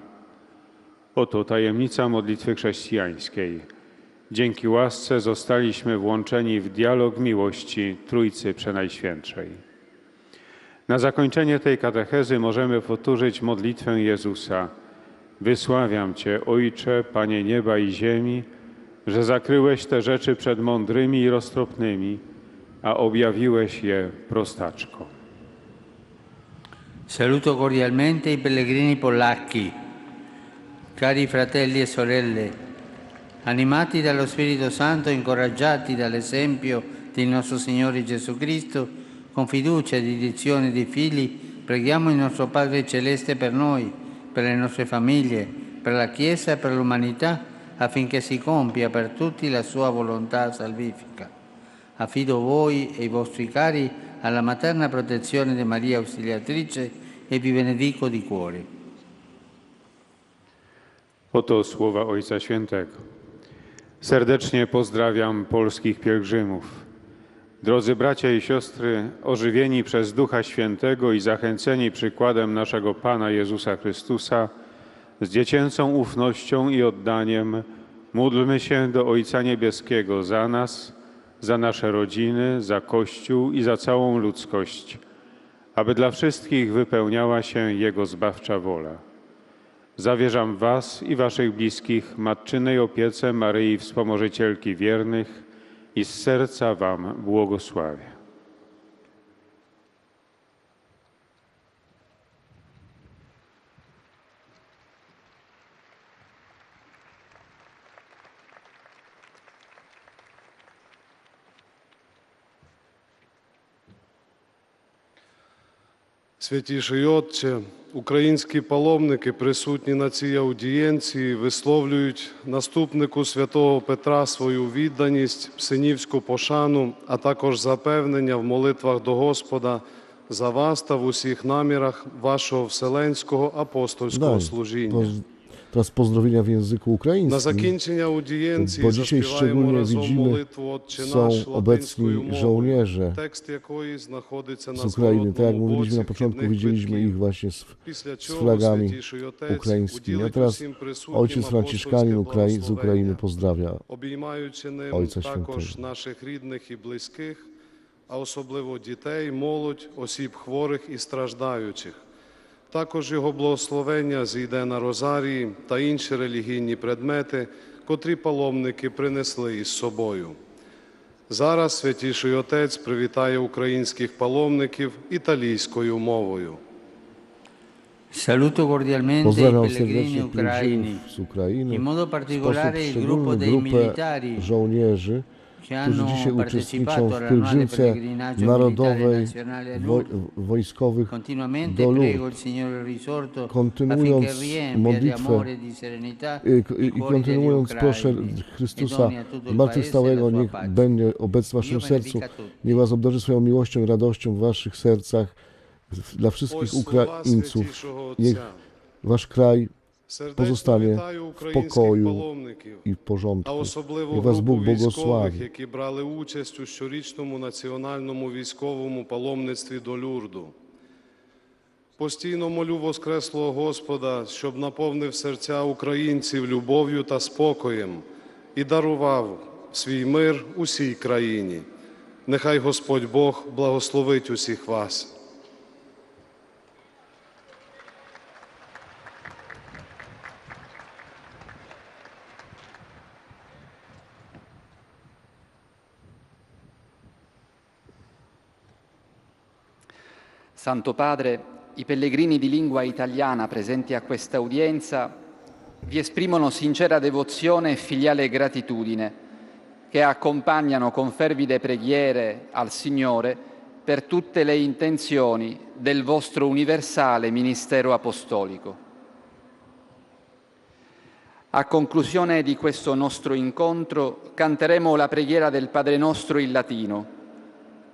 Oto tajemnica modlitwy chrześcijańskiej. Dzięki łasce zostaliśmy włączeni w dialog miłości Trójcy Przenajświętszej. Na zakończenie tej katechezy możemy powtórzyć modlitwę Jezusa. Wysławiam Cię, Ojcze, Panie nieba i ziemi, że zakryłeś te rzeczy przed mądrymi i roztropnymi, a objawiłeś je prostaczkom. Saluto cordialmente i pellegrini polacchi. Cari fratelli e sorelle, animati dallo Spirito Santo, incoraggiati dall'esempio del nostro Signore Gesù Cristo, con fiducia e dedizione dei figli, preghiamo il nostro Padre Celeste per noi, per le nostre famiglie, per la Chiesa e per l'umanità, affinché si compia per tutti la sua volontà salvifica. Affido voi e i vostri cari alla materna protezione di Maria Ausiliatrice e vi benedico di cuore. Oto słowa Ojca Świętego. Serdecznie pozdrawiam polskich pielgrzymów. Drodzy bracia i siostry, ożywieni przez Ducha Świętego i zachęceni przykładem naszego Pana Jezusa Chrystusa, z dziecięcą ufnością i oddaniem módlmy się do Ojca Niebieskiego za nas, za nasze rodziny, za Kościół i za całą ludzkość, aby dla wszystkich wypełniała się Jego zbawcza wola. Zawierzam Was i Waszych bliskich matczynej opiece Maryi Wspomożycielki wiernych i z serca Wam błogosławię. Святіший Отче, українські паломники, присутні на цій аудієнції, висловлюють наступнику святого Петра свою відданість, синівську пошану, а також запевнення в молитвах до Господа за вас та в усіх намірах вашого вселенського апостольського служіння. Teraz pozdrowienia w języku На ukraińskim. закінчення Bo аудієнції dzisiaj заспіваємо szczególnie разом widzimy, молитву «Отче są наш» латинською obecni мовою, żołnierze текст якої знаходиться на z Ukrainy. Tak jak зворотному mówiliśmy na боці początku, вхідних widzieliśmy квитків. ich właśnie z Після z цього flagami Святіший Отець ukraińskimi. A уділить teraz усім присутнім ojciec Franciszkanin апостольське z Ukrainy pozdrawia обіймаючи ним Ojca також Świętego. наших рідних і близьких, а особливо дітей, молодь, осіб хворих і страждаючих. Також його благословення зійде на розарії та інші релігійні предмети, котрі паломники принесли із собою. Зараз Святіший Отець привітає українських паломників італійською мовою. Saluto cordialmente i Pozdrawiam pellegrini serdecznie ucraini, pielgrzymów z Ukrainy, in modo w sposób particolare il gruppo szczególny dei grupę militari żołnierzy, che którzy hanno dzisiaj uczestniczą partecipato w all'annuale pielgrzymce pellegrinaggio militare narodowej nazionale a Lourdes. wojskowych Continuamente do prego il Lourdes. Signore risorto affinché Kontynuując riempia di modlitwę amore e di serenità i i cuori degli kontynuując proszę ucraini e Chrystusa doni a tutto il paese zmartwychwstałego, la niech sua pace. będzie obecny w waszym Dio sercu, benedica tutti. niech was obdarzy swoją miłością i radością w waszych sercach, dla wszystkich Ось слова Ukraińców. Святішого Niech Отця. wasz kraj Сердечно pozostanie вітаю w українських pokoju паломників, i w а porządku. особливо Niech was групу Bóg військових, błogosławi. які брали участь у щорічному національному військовому паломництві до Люрду. Постійно молю Воскреслого Господа, щоб наповнив серця українців любов'ю та спокоєм і дарував свій мир усій країні. Нехай Господь Бог благословить усіх вас. Santo Padre, i pellegrini di lingua italiana presenti a questa udienza vi esprimono sincera devozione e filiale gratitudine che accompagnano con fervide preghiere al Signore per tutte le intenzioni del vostro universale ministero apostolico. A conclusione di questo nostro incontro canteremo la preghiera del Padre Nostro in latino.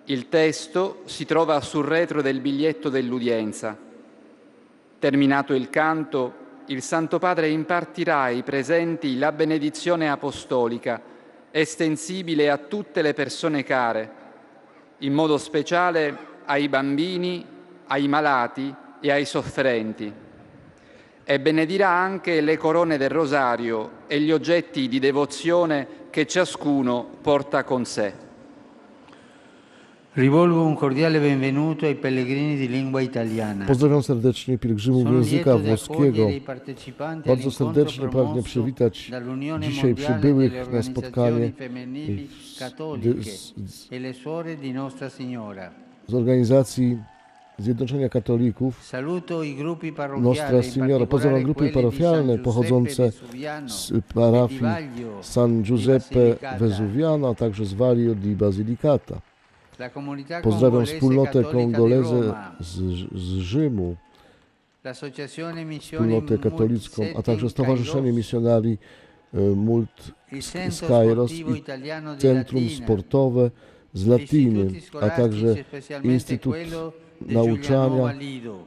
Il testo si trova sul retro del biglietto dell'udienza. Terminato il canto, il Santo Padre impartirà ai presenti la benedizione apostolica, estensibile a tutte le persone care, in modo speciale ai bambini, ai malati e ai sofferenti. E benedirà anche le corone del rosario e gli oggetti di devozione che ciascuno porta con sé. Rivolgo un cordiale benvenuto ai pellegrini di lingua italiana. Pozdrawiam serdecznie pielgrzymów Sono języka lieto di włoskiego. accogliere i partecipanti Bardzo all'incontro serdecznie pragnę promosso przywitać dall'Unione dzisiaj Mondiale przybyłych delle na spotkanie Organizzazioni Femminili Cattoliche e le Suore di Nostra Signora. z organizacji Zjednoczenia Katolików Saluto i gruppi Nostra parrocchiali, in Signora. Pozdrawiam particolare grupy quelli di parafialne San pochodzące Giuseppe Vesuviano z e parafii di Vaglio San di Giuseppe Basilicata. Vesuviano, a także z Valio di Basilicata. La comunità Pozdrawiam congolese wspólnotę cattolica di kongolezę Roma, z Rzymu, l'Associazione Missioni wspólnotę katolicką, a także Multisetting Stowarzyszenie Kairos, Misjonarii Mult il z Centro Kairos Sportivo i Italiano di Centrum Latina, Sportowe z gli Latiny, istituti a scolastici, także specialmente Instytut quello di Giulianova Nauczania Lido.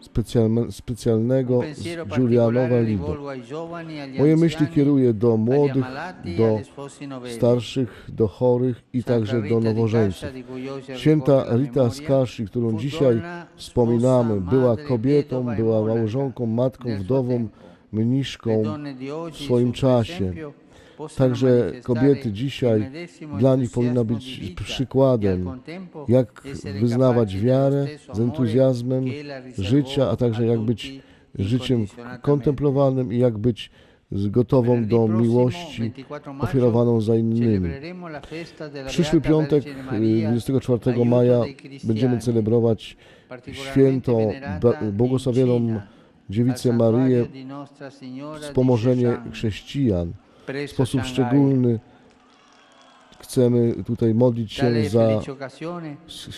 specjalnego Un pensiero z Giulianowa particolare Lido. rivolgo ai giovani, agli Moje myśli anziani, kieruję do agli młodych, ammalati e do alle sposi novelli. starszych, do chorych i Santa także do Rita di nowożeńców. Cassa, di cui oggi Święta ricordo la Rita z memoria, Kaszy, którą fu dzisiaj donna, wspominamy, sposa, była madre, kobietą, vedova e była monaca małżonką, matką, del suo wdową, tempo. mniszką Le donne di oggi, w swoim sul czasie. esempio, possono Także manifestare kobiety il dzisiaj, medesimo dla nich powinna entusiasmo być di vita e przykładem, al contempo jak essere wyznawać capaci dello wiarę stesso z amore entuzjazmem che ella riservò życia, a także jak a być tutti życiem incondizionatamente. kontemplowanym i jak być gotową do Venerdì prossimo, miłości 24 maggio, ofiarowaną za innymi. celebreremo la festa della Przyszły Beata piątek, Vergine Maria, 24 aiuto maja, dei cristiani, będziemy celebrować particolarmente święto venerata in błogosławioną Cina, Dziewicę al Marię, santuario di Nostra Signora di wspomożenie Sheshan, chrześcijan. W presso sposób Shanghai. szczególny chcemy tutaj modlić się Tale za, felice occasione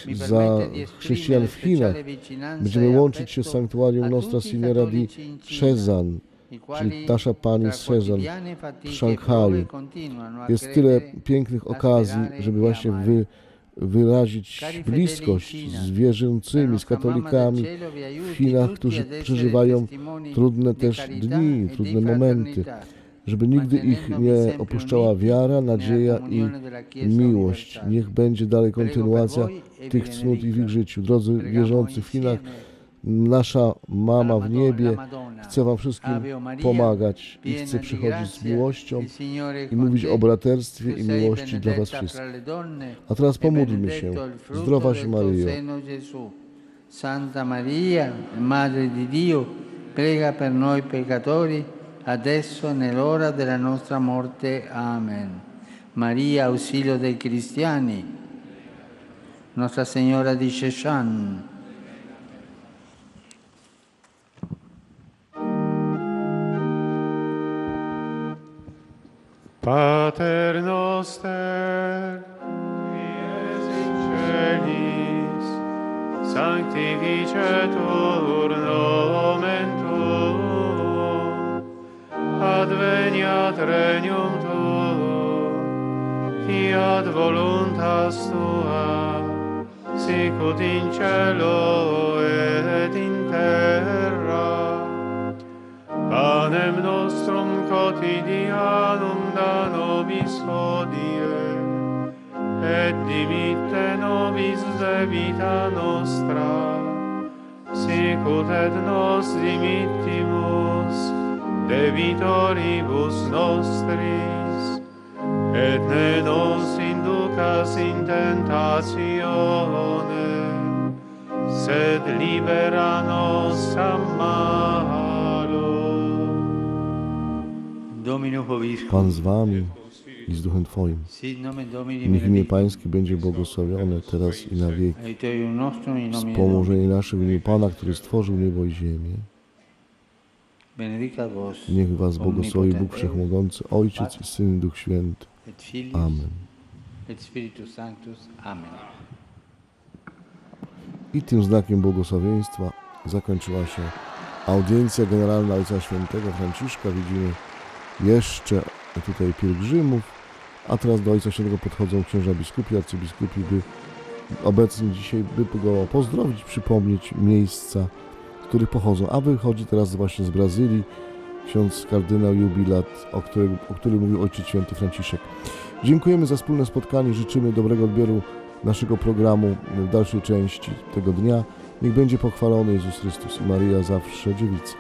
mi za permette di chrześcijan w esprimere Chinach. speciale vicinanza Będziemy e łączyć się z affetto sanktuarium a Nostra tutti i Signora di cattolici in Cina, Shenzhen, i quali czyli Nasza Pani tra z Shenzhen quotidiane fatiche w e Szanghaju. prove continuano a Jest tyle credere, pięknych a okazji, sperare żeby e właśnie amare. wyrazić Cari bliskość fedeli in Cina, z la wierzącymi, z nostra Mamma del katolikami Cielo vi w aiuti Chinach, tutti którzy ad essere przeżywają testimoni trudne di też carità dni, e di trudne momenty, fraternità, żeby nigdy ich mantenendovi nie sempre opuszczała uniti wiara, nella nadzieja i comunione della Chiesa miłość. universale. Niech będzie dalej Prego per kontynuacja voi e tych vi cnót i w ich benedica. życiu. Drodzy Pregamo wierzący w Chinach, insieme nasza Mama alla w Madonna, niebie la Madonna. chce Wam wszystkim Ave o Maria, pomagać i piena chce di przychodzić z grazia, miłością il Signore è i con mówić te. o braterstwie Tu i sei miłości dla Was benedetta wszystkich. fra le donne A teraz e pomódlmy się. benedetto il frutto Zdrowaś del tuo Maryjo. seno, Gesù. Santa Maria, Madre di Dio, prega per noi peccatori, adesso e nell'ora della nostra morte. Amen. Maria, ausilio dei cristiani. Nostra Signora di Sheshan. Pater noster, qui es in celis, sanctificetur nomen tuum, adveniat regnum tuum, fiat voluntas tua, sicut in cielo et in terra. Panem nostrum quotidianum da nobis hodie, et dimitte nobis debita nostra, sicut et nos dimittimus debitoribus nostris, et ne nos inducas in tentatione, sed libera nos a malo. Dominus vobiscum. Pan z Wami i z Duchem Twoim. Sit nomen Domini Niech imię benedictum. Pańskie będzie błogosławione teraz i na wieki. Aiutorium nostrum in nomine Domini. Wspomożenie nasze w imię Pana, który stworzył niebo i ziemię. Benedicat vos. Niech Was błogosławi Bóg omnipotens Wszechmogący, Ojciec i Syn i Duch Święty. et Filius Amen. et Spiritus Sanctus. Amen. I tym znakiem błogosławieństwa zakończyła się audiencja generalna Ojca Świętego Franciszka. Widzimy jeszcze tutaj pielgrzymów, a teraz do Ojca Świętego podchodzą księża biskupi, arcybiskupi, by obecni dzisiaj, by go pozdrowić, przypomnieć miejsca, z których pochodzą. A wychodzi teraz właśnie z Brazylii ksiądz kardynał jubilat, o którym mówił Ojciec Święty Franciszek. Dziękujemy za wspólne spotkanie, życzymy dobrego odbioru naszego programu w dalszej części tego dnia. Niech będzie pochwalony Jezus Chrystus i Maryja zawsze Dziewica.